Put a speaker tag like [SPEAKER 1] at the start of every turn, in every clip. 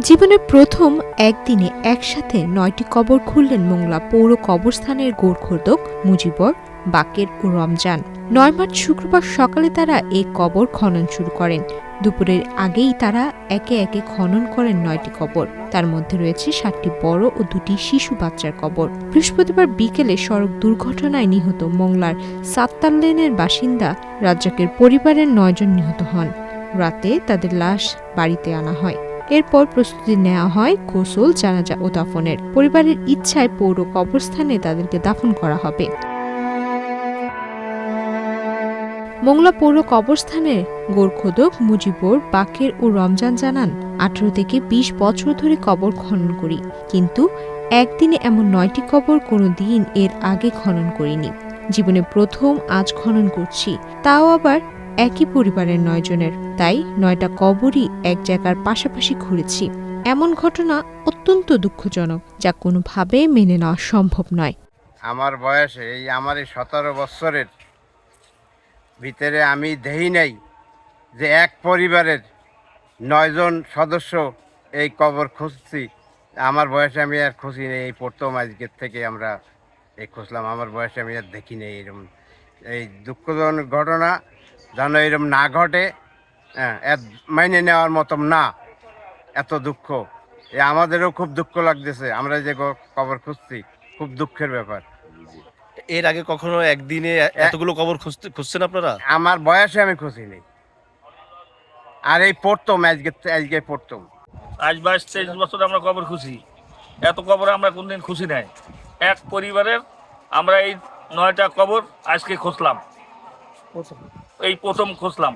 [SPEAKER 1] জীবনের প্রথম একদিনে একসাথে ৯টি কবর খুললেন মোংলা পৌর কবরস্থানের গোরখোদক মুজিবর, বাকের ও রমজান। ৯ মার্চ শুক্রবার সকালে তারা এই কবর খনন শুরু করেন। দুপুরের আগেই তারা একে একে খনন করেন ৯টি কবর। তার মধ্যে রয়েছে ৭টি বড় ও ২টি শিশু বাচ্চার কবর। বৃহস্পতিবার বিকেলে সড়ক দুর্ঘটনায় নিহত মোংলার সাত্তার লেনের বাসিন্দা রাজ্জাকের পরিবারের ৯ জন নিহত হন। রাতে তাদের লাশ বাড়িতে আনা হয়। এরপর প্রস্তুতি নেওয়া হয় গোসল, জানাজা ও দাফনের। পরিবারের ইচ্ছায় পৌর কবরস্থানে তাদেরকে দাফন করা হবে। মোংলা পৌর কবরস্থানের গোরখোদক মুজিবর, বাকের ও রমজান জানান, ১৮ থেকে ২০ বছর ধরে কবর খনন করি, কিন্তু একদিনে এমন ৯টি কবর কোনো দিন এর আগে খনন করিনি। জীবনে প্রথম আজ খনন করছি, তাও আবার একই পরিবারের ৯ জনের। তাই ৯টা কবরই এক জায়গার পাশাপাশি ঘুরেছি। এমন ঘটনা অত্যন্ত দুঃখজনক, যা কোনোভাবে মেনে নেওয়া সম্ভব নয়।
[SPEAKER 2] আমার বয়সে আমার ১৭ বছরের ভিতরে আমি দেই নাই যে এক পরিবারের ৯ জন সদস্য এই কবর খুঁজছি। আমার বয়সে আমি আর খুঁজি নেই, এই প্রথম আজকের থেকে আমরা এই খুঁজলাম। আমার বয়সে আমি আর দেখি নেই এরকম এই দুঃখজনক ঘটনা, যেন এরকম না ঘটে। মাইনে নেওয়ার মতন না, এত দুঃখ। আমাদেরও খুব দুঃখ লাগতেছে, আমরা যে কবর খুঁজছি, খুব দুঃখের ব্যাপার।
[SPEAKER 3] এর আগে কখনো একদিনে এতগুলো কবর খুঁজছেন আপনারা?
[SPEAKER 2] আমার বয়সে আমি খুঁজি নেই, আর এই পড়তাম আজকে পড়তাম।
[SPEAKER 4] আজ ২২-২৩ বছর আমরা কবর খুঁজি, এত কবর আমরা কোনদিন খুঁজি নাই। এক পরিবারের আমরা এই ৯টা কবর আজকে খুঁজলাম, এই প্রথম খুঁজলাম।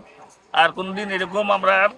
[SPEAKER 4] আর কোনদিন এরকম আমরা আর